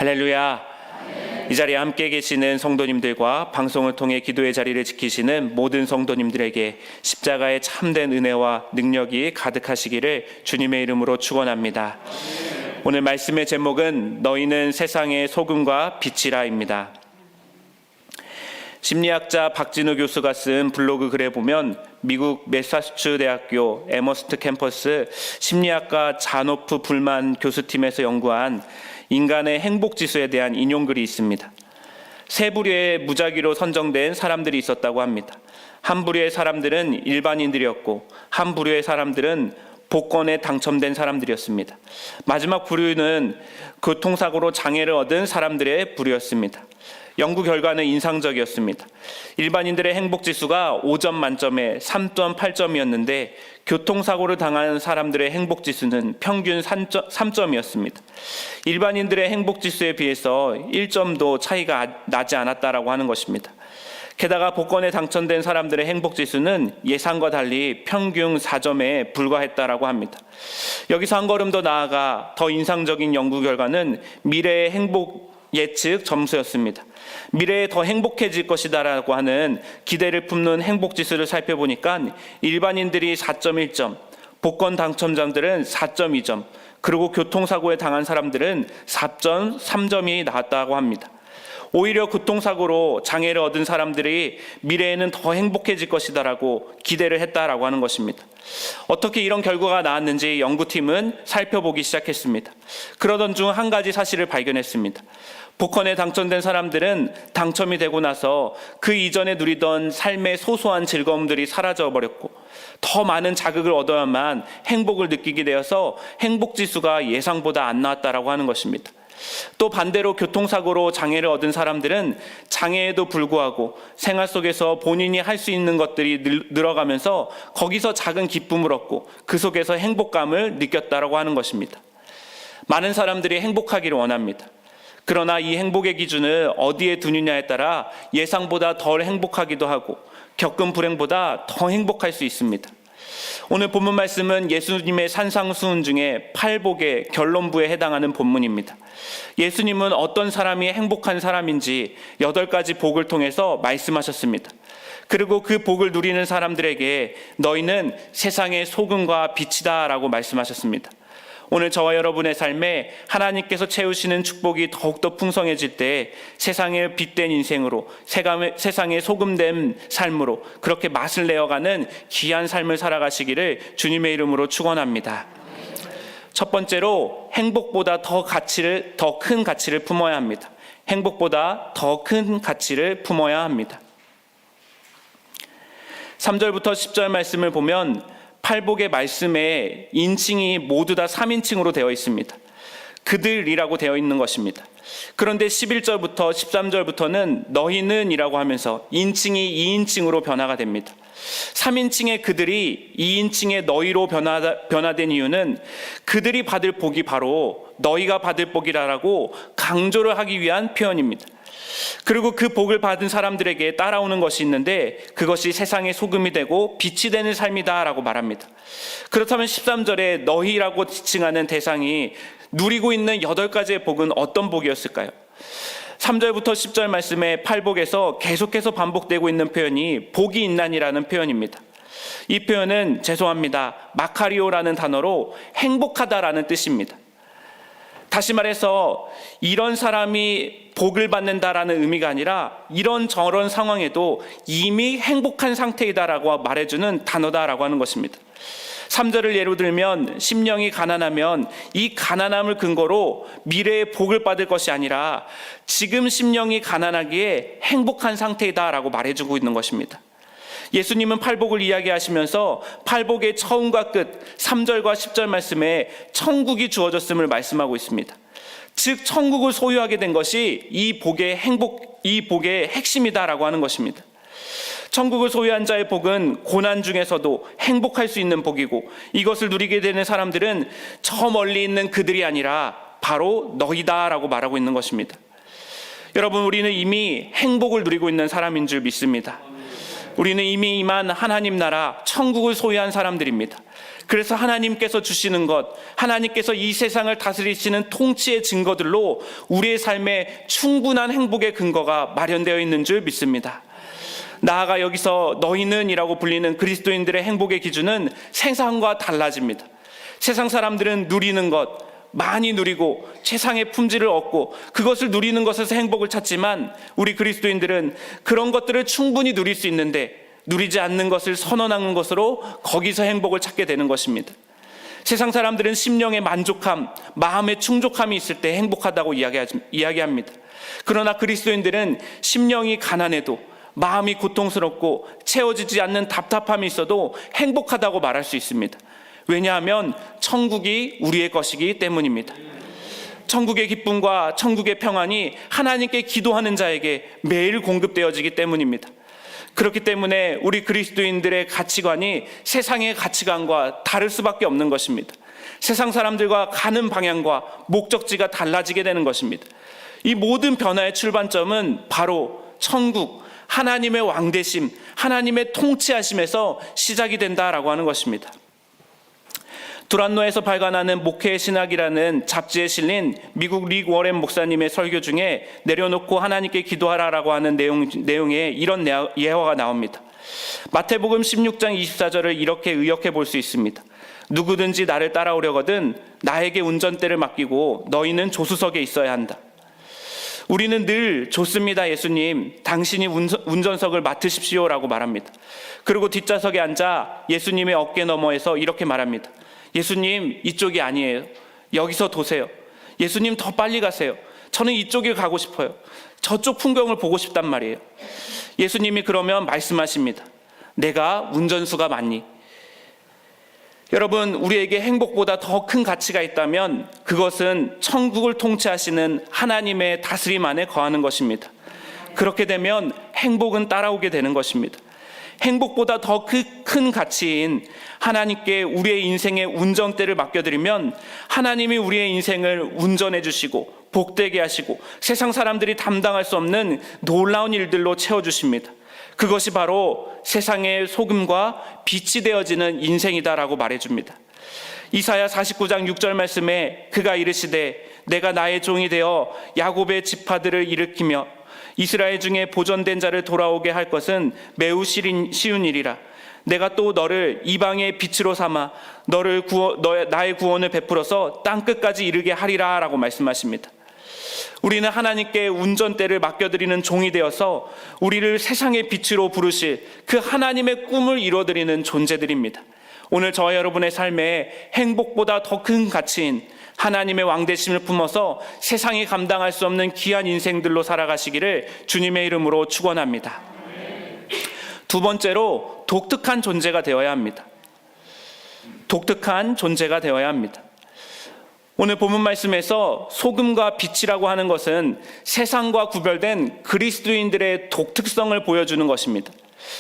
할렐루야. 이 자리에 함께 계시는 성도님들과 방송을 통해 기도의 자리를 지키시는 모든 성도님들에게 십자가의 참된 은혜와 능력이 가득하시기를 주님의 이름으로 축원합니다. 오늘 말씀의 제목은 너희는 세상의 소금과 빛이라입니다. 심리학자 박진우 교수가 쓴 블로그 글에 보면 미국 매사추세츠 대학교 에머스트 캠퍼스 심리학과 잔오프 불만 교수팀에서 연구한 인간의 행복지수에 대한 인용글이 있습니다. 세 부류의 무작위로 선정된 사람들이 있었다고 합니다. 한 부류의 사람들은 일반인들이었고 한 부류의 사람들은 복권에 당첨된 사람들이었습니다. 마지막 부류는 교통사고로 장애를 얻은 사람들의 부류였습니다. 연구 결과는 인상적이었습니다. 일반인들의 행복지수가 5점 만점에 3.8점이었는데 교통사고를 당한 사람들의 행복지수는 평균 3점이었습니다. 일반인들의 행복지수에 비해서 1점도 차이가 나지 않았다라고 하는 것입니다. 게다가 복권에 당첨된 사람들의 행복지수는 예상과 달리 평균 4점에 불과했다라고 합니다. 여기서 한 걸음 더 나아가 더 인상적인 연구 결과는 미래의 행복 예측 점수였습니다. 미래에 더 행복해질 것이다라고 하는 기대를 품는 행복지수를 살펴보니까 일반인들이 4.1점, 복권 당첨자들은 4.2점, 그리고 교통사고에 당한 사람들은 4.3점이 나왔다고 합니다. 오히려 교통사고로 장애를 얻은 사람들이 미래에는 더 행복해질 것이다라고 기대를 했다라고 하는 것입니다. 어떻게 이런 결과가 나왔는지 연구팀은 살펴보기 시작했습니다. 그러던 중 한 가지 사실을 발견했습니다. 복권에 당첨된 사람들은 당첨이 되고 나서 그 이전에 누리던 삶의 소소한 즐거움들이 사라져버렸고 더 많은 자극을 얻어야만 행복을 느끼게 되어서 행복지수가 예상보다 안 나왔다라고 하는 것입니다. 또 반대로 교통사고로 장애를 얻은 사람들은 장애에도 불구하고 생활 속에서 본인이 할 수 있는 것들이 늘어가면서 거기서 작은 기쁨을 얻고 그 속에서 행복감을 느꼈다라고 하는 것입니다. 많은 사람들이 행복하기를 원합니다. 그러나 이 행복의 기준을 어디에 두느냐에 따라 예상보다 덜 행복하기도 하고 겪은 불행보다 더 행복할 수 있습니다. 오늘 본문 말씀은 예수님의 산상수훈 중에 팔복의 결론부에 해당하는 본문입니다. 예수님은 어떤 사람이 행복한 사람인지 8가지 복을 통해서 말씀하셨습니다. 그리고 그 복을 누리는 사람들에게 너희는 세상의 소금과 빛이다 라고 말씀하셨습니다. 오늘 저와 여러분의 삶에 하나님께서 채우시는 축복이 더욱더 풍성해질 때 세상에 빛된 인생으로, 세상에 소금된 삶으로 그렇게 맛을 내어가는 귀한 삶을 살아가시기를 주님의 이름으로 축원합니다. 첫 번째로 행복보다 더 큰 가치를 품어야 합니다. 행복보다 더 큰 가치를 품어야 합니다. 3절부터 10절 말씀을 보면 팔복의 말씀에 인칭이 모두 다 3인칭으로 되어 있습니다. 그들이라고 되어 있는 것입니다. 그런데 11절부터 13절부터는 너희는 이라고 하면서 인칭이 2인칭으로 변화가 됩니다. 3인칭의 그들이 2인칭의 너희로 변화된 이유는 그들이 받을 복이 바로 너희가 받을 복이라고 강조를 하기 위한 표현입니다. 그리고 그 복을 받은 사람들에게 따라오는 것이 있는데 그것이 세상의 소금이 되고 빛이 되는 삶이다 라고 말합니다. 그렇다면 13절에 너희라고 지칭하는 대상이 누리고 있는 8가지의 복은 어떤 복이었을까요? 3절부터 10절 말씀에 팔복에서 계속해서 반복되고 있는 표현이 복이 있나니라는 표현입니다. 이 표현은 마카리오라는 단어로 행복하다라는 뜻입니다. 다시 말해서 이런 사람이 복을 받는다라는 의미가 아니라 이런 저런 상황에도 이미 행복한 상태이다라고 말해주는 단어다라고 하는 것입니다. 3절을 예로 들면 심령이 가난하면 이 가난함을 근거로 미래의 복을 받을 것이 아니라 지금 심령이 가난하기에 행복한 상태이다라고 말해주고 있는 것입니다. 예수님은 팔복을 이야기하시면서 팔복의 처음과 끝 3절과 10절 말씀에 천국이 주어졌음을 말씀하고 있습니다. 즉 천국을 소유하게 된 것이 이 복의 핵심이다라고 하는 것입니다. 천국을 소유한 자의 복은 고난 중에서도 행복할 수 있는 복이고 이것을 누리게 되는 사람들은 저 멀리 있는 그들이 아니라 바로 너희다라고 말하고 있는 것입니다. 여러분, 우리는 이미 행복을 누리고 있는 사람인 줄 믿습니다. 우리는 이미 임한 하나님 나라 천국을 소유한 사람들입니다. 그래서 하나님께서 주시는 것, 하나님께서 이 세상을 다스리시는 통치의 증거들로 우리의 삶에 충분한 행복의 근거가 마련되어 있는 줄 믿습니다. 나아가 여기서 너희는 이라고 불리는 그리스도인들의 행복의 기준은 세상과 달라집니다. 세상 사람들은 누리는 것, 많이 누리고 최상의 품질을 얻고 그것을 누리는 것에서 행복을 찾지만 우리 그리스도인들은 그런 것들을 충분히 누릴 수 있는데 누리지 않는 것을 선언하는 것으로 거기서 행복을 찾게 되는 것입니다. 세상 사람들은 심령의 만족함, 마음의 충족함이 있을 때 행복하다고 이야기합니다. 그러나 그리스도인들은 심령이 가난해도 마음이 고통스럽고 채워지지 않는 답답함이 있어도 행복하다고 말할 수 있습니다. 왜냐하면 천국이 우리의 것이기 때문입니다. 천국의 기쁨과 천국의 평안이 하나님께 기도하는 자에게 매일 공급되어지기 때문입니다. 그렇기 때문에 우리 그리스도인들의 가치관이 세상의 가치관과 다를 수밖에 없는 것입니다. 세상 사람들과 가는 방향과 목적지가 달라지게 되는 것입니다. 이 모든 변화의 출발점은 바로 천국, 하나님의 왕되심, 하나님의 통치하심에서 시작이 된다라고 하는 것입니다. 두란노에서 발간하는 목회의 신학이라는 잡지에 실린 미국 릭 워렌 목사님의 설교 중에 내려놓고 하나님께 기도하라라고 하는 내용에 이런 예화가 나옵니다. 마태복음 16장 24절을 이렇게 의역해 볼 수 있습니다. 누구든지 나를 따라오려거든 나에게 운전대를 맡기고 너희는 조수석에 있어야 한다. 우리는 늘 좋습니다 예수님, 당신이 운전석을 맡으십시오라고 말합니다. 그리고 뒷좌석에 앉아 예수님의 어깨 너머에서 이렇게 말합니다. 예수님, 이쪽이 아니에요. 여기서 도세요. 예수님, 더 빨리 가세요. 저는 이쪽에 가고 싶어요. 저쪽 풍경을 보고 싶단 말이에요. 예수님이 그러면 말씀하십니다. 내가 운전수가 맞니? 여러분, 우리에게 행복보다 더 큰 가치가 있다면 그것은 천국을 통치하시는 하나님의 다스림 안에 거하는 것입니다. 그렇게 되면 행복은 따라오게 되는 것입니다. 행복보다 더 큰 가치인 하나님께 우리의 인생의 운전대를 맡겨드리면 하나님이 우리의 인생을 운전해 주시고 복되게 하시고 세상 사람들이 담당할 수 없는 놀라운 일들로 채워주십니다. 그것이 바로 세상의 소금과 빛이 되어지는 인생이다라고 말해줍니다. 이사야 49장 6절 말씀에 그가 이르시되 내가 나의 종이 되어 야곱의 지파들을 일으키며 이스라엘 중에 보존된 자를 돌아오게 할 것은 매우 쉬운 일이라. 내가 또 너를 이방의 빛으로 삼아 나의 구원을 베풀어서 땅끝까지 이르게 하리라 라고 말씀하십니다. 우리는 하나님께 운전대를 맡겨드리는 종이 되어서 우리를 세상의 빛으로 부르실 그 하나님의 꿈을 이루어드리는 존재들입니다. 오늘 저와 여러분의 삶에 행복보다 더 큰 가치인 하나님의 왕되심을 품어서 세상이 감당할 수 없는 귀한 인생들로 살아가시기를 주님의 이름으로 축원합니다. 두 번째로 독특한 존재가 되어야 합니다. 독특한 존재가 되어야 합니다. 오늘 본문 말씀에서 소금과 빛이라고 하는 것은 세상과 구별된 그리스도인들의 독특성을 보여주는 것입니다.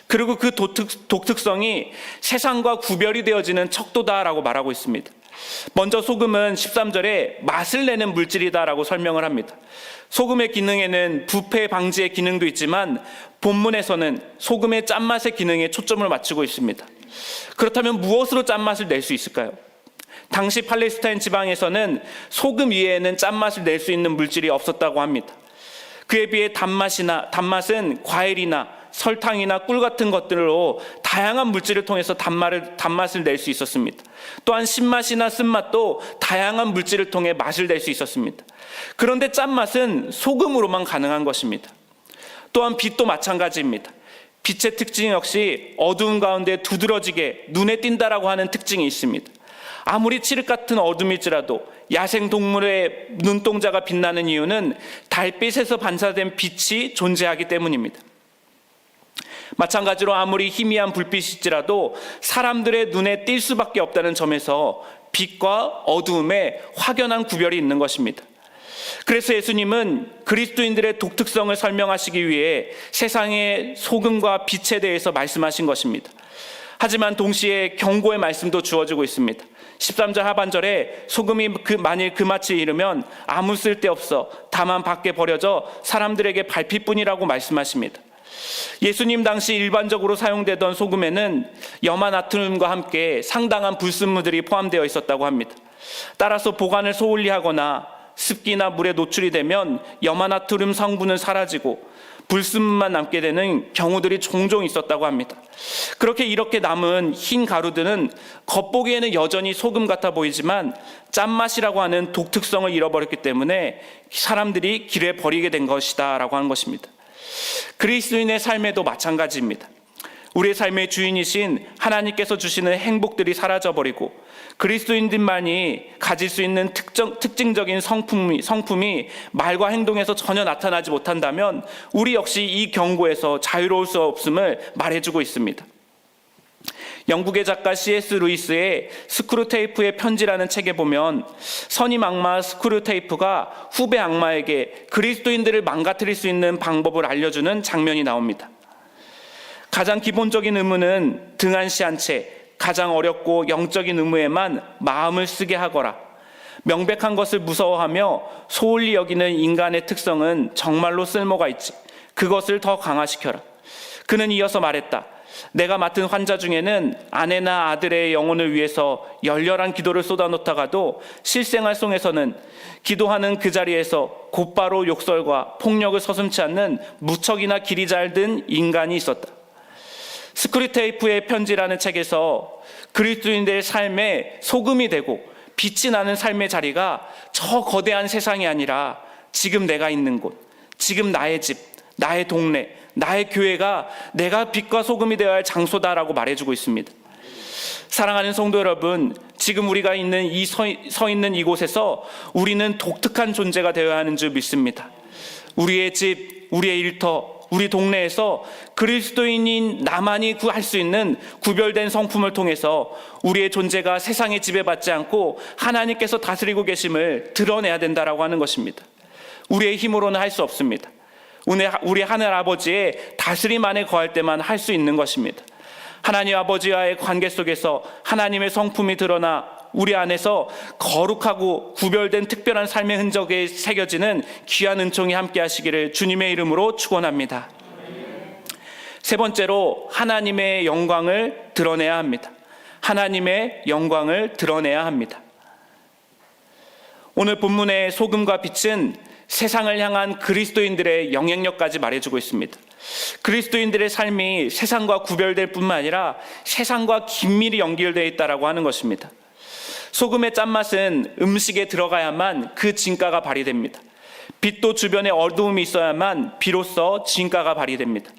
그리고 그 독특성이 세상과 구별이 되어지는 척도다라고 말하고 있습니다. 먼저 소금은 13절에 맛을 내는 물질이다라고 설명을 합니다. 소금의 기능에는 부패 방지의 기능도 있지만 본문에서는 소금의 짠맛의 기능에 초점을 맞추고 있습니다. 그렇다면 무엇으로 짠맛을 낼 수 있을까요? 당시 팔레스타인 지방에서는 소금 이외에는 짠맛을 낼 수 있는 물질이 없었다고 합니다. 그에 비해 단맛은 과일이나 설탕이나 꿀 같은 것들로 다양한 물질을 통해서 단맛을 낼 수 있었습니다. 또한 신맛이나 쓴맛도 다양한 물질을 통해 맛을 낼 수 있었습니다. 그런데 짠맛은 소금으로만 가능한 것입니다. 또한 빛도 마찬가지입니다. 빛의 특징 역시 어두운 가운데 두드러지게 눈에 띈다라고 하는 특징이 있습니다. 아무리 칠흑 같은 어둠일지라도 야생동물의 눈동자가 빛나는 이유는 달빛에서 반사된 빛이 존재하기 때문입니다. 마찬가지로 아무리 희미한 불빛일지라도 사람들의 눈에 띌 수밖에 없다는 점에서 빛과 어두움에 확연한 구별이 있는 것입니다. 그래서 예수님은 그리스도인들의 독특성을 설명하시기 위해 세상의 소금과 빛에 대해서 말씀하신 것입니다. 하지만 동시에 경고의 말씀도 주어지고 있습니다. 13절 하반절에 소금이 만일 그 맛을 잃으면 아무 쓸데없어 다만 밖에 버려져 사람들에게 밟힐 뿐이라고 말씀하십니다. 예수님 당시 일반적으로 사용되던 소금에는 염화나트륨과 함께 상당한 불순물들이 포함되어 있었다고 합니다. 따라서 보관을 소홀히 하거나 습기나 물에 노출이 되면 염화나트륨 성분은 사라지고 불순물만 남게 되는 경우들이 종종 있었다고 합니다. 이렇게 남은 흰 가루들은 겉보기에는 여전히 소금 같아 보이지만 짠맛이라고 하는 독특성을 잃어버렸기 때문에 사람들이 길에 버리게 된 것이다 라고 하는 것입니다. 그리스도인의 삶에도 마찬가지입니다. 우리의 삶의 주인이신 하나님께서 주시는 행복들이 사라져버리고 그리스도인들만이 가질 수 있는 특징적인 성품이 말과 행동에서 전혀 나타나지 못한다면 우리 역시 이 경고에서 자유로울 수 없음을 말해주고 있습니다. 영국의 작가 C.S. 루이스의 스크루테이프의 편지라는 책에 보면 선임 악마 스크루테이프가 후배 악마에게 그리스도인들을 망가뜨릴 수 있는 방법을 알려주는 장면이 나옵니다. 가장 기본적인 의무는 등한시한 채 가장 어렵고 영적인 의무에만 마음을 쓰게 하거라. 명백한 것을 무서워하며 소홀히 여기는 인간의 특성은 정말로 쓸모가 있지. 그것을 더 강화시켜라. 그는 이어서 말했다. 내가 맡은 환자 중에는 아내나 아들의 영혼을 위해서 열렬한 기도를 쏟아놓다가도 실생활 속에서는 기도하는 그 자리에서 곧바로 욕설과 폭력을 서슴지 않는 무척이나 길이 잘 든 인간이 있었다. 스크루테이프의 편지라는 책에서 그리스도인들의 삶에 소금이 되고 빛이 나는 삶의 자리가 저 거대한 세상이 아니라 지금 내가 있는 곳, 지금 나의 집, 나의 동네, 나의 교회가 내가 빛과 소금이 되어야 할 장소다라고 말해주고 있습니다. 사랑하는 성도 여러분, 지금 우리가 있는 서 있는 이곳에서 우리는 독특한 존재가 되어야 하는 줄 믿습니다. 우리의 집, 우리의 일터, 우리 동네에서 그리스도인인 나만이 할 수 있는 구별된 성품을 통해서 우리의 존재가 세상에 지배받지 않고 하나님께서 다스리고 계심을 드러내야 된다라고 하는 것입니다. 우리의 힘으로는 할 수 없습니다. 우리 하늘 아버지의 다스림 안에 거할 때만 할 수 있는 것입니다. 하나님 아버지와의 관계 속에서 하나님의 성품이 드러나 우리 안에서 거룩하고 구별된 특별한 삶의 흔적에 새겨지는 귀한 은총이 함께 하시기를 주님의 이름으로 축원합니다. 세 번째로 하나님의 영광을 드러내야 합니다. 하나님의 영광을 드러내야 합니다. 오늘 본문의 소금과 빛은 세상을 향한 그리스도인들의 영향력까지 말해주고 있습니다. 그리스도인들의 삶이 세상과 구별될 뿐만 아니라 세상과 긴밀히 연결되어 있다고 하는 것입니다. 소금의 짠맛은 음식에 들어가야만 그 진가가 발휘됩니다. 빛도 주변에 어두움이 있어야만 비로소 진가가 발휘됩니다.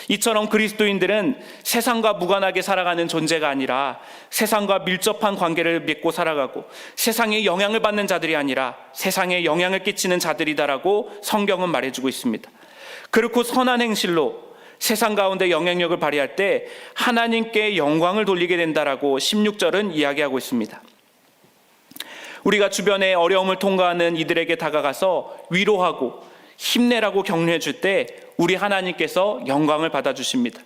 이처럼 그리스도인들은 세상과 무관하게 살아가는 존재가 아니라 세상과 밀접한 관계를 맺고 살아가고 세상에 영향을 받는 자들이 아니라 세상에 영향을 끼치는 자들이다라고 성경은 말해주고 있습니다. 그렇고 선한 행실로 세상 가운데 영향력을 발휘할 때 하나님께 영광을 돌리게 된다라고 16절은 이야기하고 있습니다. 우리가 주변에 어려움을 통과하는 이들에게 다가가서 위로하고 힘내라고 격려해 줄 때 우리 하나님께서 영광을 받아주십니다.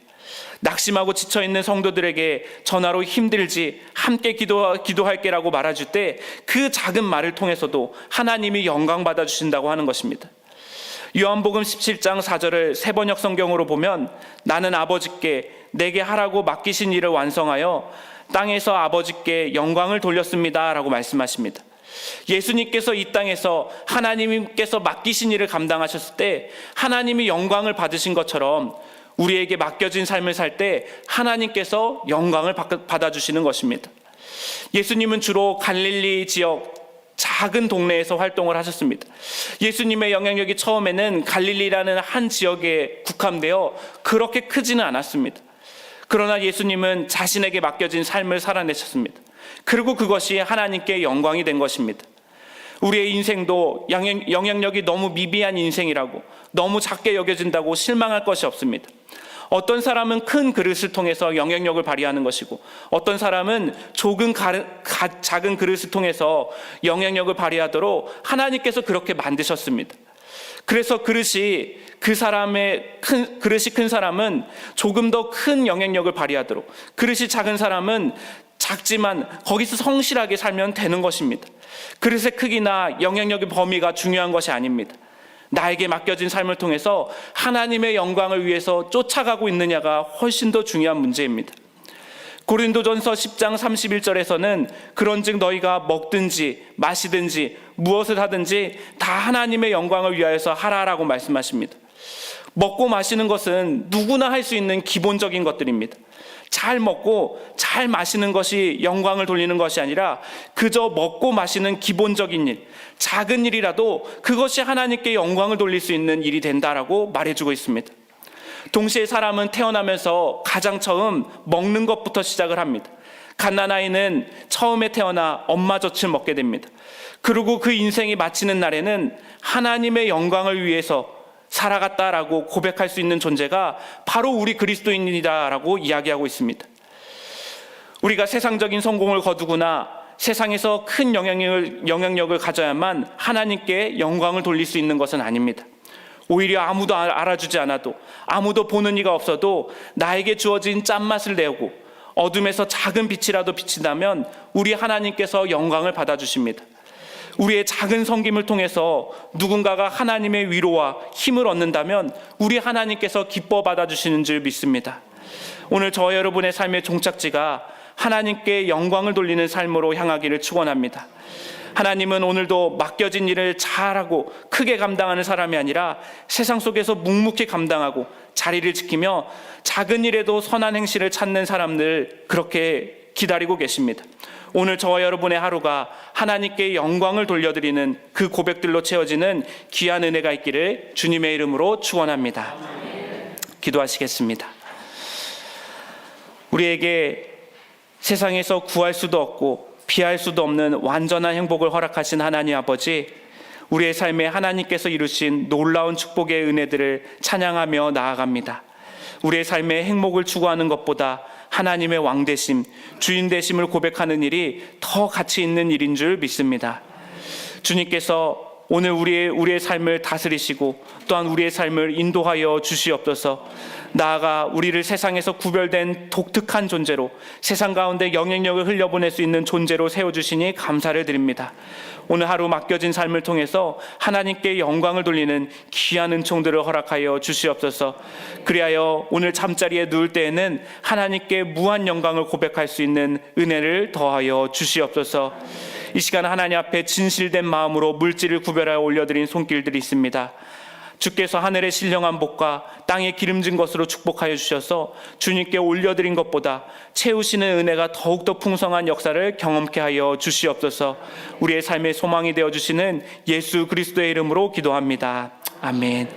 낙심하고 지쳐있는 성도들에게 전화로 힘들지 함께 기도할게라고 말해줄 때 그 작은 말을 통해서도 하나님이 영광 받아주신다고 하는 것입니다. 요한복음 17장 4절을 세번역 성경으로 보면 나는 아버지께 내게 하라고 맡기신 일을 완성하여 땅에서 아버지께 영광을 돌렸습니다 라고 말씀하십니다. 예수님께서 이 땅에서 하나님께서 맡기신 일을 감당하셨을 때 하나님이 영광을 받으신 것처럼 우리에게 맡겨진 삶을 살 때 하나님께서 영광을 받아주시는 것입니다. 예수님은 주로 갈릴리 지역 작은 동네에서 활동을 하셨습니다. 예수님의 영향력이 처음에는 갈릴리라는 한 지역에 국한되어 그렇게 크지는 않았습니다. 그러나 예수님은 자신에게 맡겨진 삶을 살아내셨습니다. 그리고 그것이 하나님께 영광이 된 것입니다. 우리의 인생도 영향력이 너무 미비한 인생이라고 너무 작게 여겨진다고 실망할 것이 없습니다. 어떤 사람은 큰 그릇을 통해서 영향력을 발휘하는 것이고 어떤 사람은 작은 그릇을 통해서 영향력을 발휘하도록 하나님께서 그렇게 만드셨습니다. 그래서 그릇이 큰 사람은 조금 더 큰 영향력을 발휘하도록 그릇이 작은 사람은 작지만 거기서 성실하게 살면 되는 것입니다. 그릇의 크기나 영향력의 범위가 중요한 것이 아닙니다. 나에게 맡겨진 삶을 통해서 하나님의 영광을 위해서 쫓아가고 있느냐가 훨씬 더 중요한 문제입니다. 고린도전서 10장 31절에서는 그런즉 너희가 먹든지 마시든지 무엇을 하든지 다 하나님의 영광을 위하여서 하라라고 말씀하십니다. 먹고 마시는 것은 누구나 할 수 있는 기본적인 것들입니다. 잘 먹고 잘 마시는 것이 영광을 돌리는 것이 아니라 그저 먹고 마시는 기본적인 일, 작은 일이라도 그것이 하나님께 영광을 돌릴 수 있는 일이 된다라고 말해주고 있습니다. 동시에 사람은 태어나면서 가장 처음 먹는 것부터 시작을 합니다. 갓난아이는 처음에 태어나 엄마 젖을 먹게 됩니다. 그리고 그 인생이 마치는 날에는 하나님의 영광을 위해서 살아갔다라고 고백할 수 있는 존재가 바로 우리 그리스도인이다라고 이야기하고 있습니다. 우리가 세상적인 성공을 거두거나 세상에서 큰 영향력을 가져야만 하나님께 영광을 돌릴 수 있는 것은 아닙니다. 오히려 아무도 알아주지 않아도, 아무도 보는 이가 없어도 나에게 주어진 짠맛을 내고 어둠에서 작은 빛이라도 비친다면 우리 하나님께서 영광을 받아주십니다. 우리의 작은 섬김을 통해서 누군가가 하나님의 위로와 힘을 얻는다면 우리 하나님께서 기뻐 받아주시는 줄 믿습니다. 오늘 저와 여러분의 삶의 종착지가 하나님께 영광을 돌리는 삶으로 향하기를 축원합니다. 하나님은 오늘도 맡겨진 일을 잘하고 크게 감당하는 사람이 아니라 세상 속에서 묵묵히 감당하고 자리를 지키며 작은 일에도 선한 행실을 찾는 사람들 그렇게 기다리고 계십니다. 오늘 저와 여러분의 하루가 하나님께 영광을 돌려드리는 그 고백들로 채워지는 귀한 은혜가 있기를 주님의 이름으로 축원합니다. 기도하시겠습니다. 우리에게 세상에서 구할 수도 없고 피할 수도 없는 완전한 행복을 허락하신 하나님 아버지, 우리의 삶에 하나님께서 이루신 놀라운 축복의 은혜들을 찬양하며 나아갑니다. 우리의 삶에 행복을 추구하는 것보다 하나님의 왕되심, 주인되심을 고백하는 일이 더 가치 있는 일인 줄 믿습니다. 주님께서 오늘 우리의 삶을 다스리시고 또한 우리의 삶을 인도하여 주시옵소서. 나아가 우리를 세상에서 구별된 독특한 존재로 세상 가운데 영향력을 흘려보낼 수 있는 존재로 세워주시니 감사를 드립니다. 오늘 하루 맡겨진 삶을 통해서 하나님께 영광을 돌리는 귀한 은총들을 허락하여 주시옵소서. 그리하여 오늘 잠자리에 누울 때에는 하나님께 무한 영광을 고백할 수 있는 은혜를 더하여 주시옵소서. 이 시간 하나님 앞에 진실된 마음으로 물질을 구별하여 올려드린 손길들이 있습니다. 주께서 하늘의 신령한 복과 땅에 기름진 것으로 축복하여 주셔서 주님께 올려드린 것보다 채우시는 은혜가 더욱더 풍성한 역사를 경험케 하여 주시옵소서. 우리의 삶의 소망이 되어주시는 예수 그리스도의 이름으로 기도합니다. 아멘.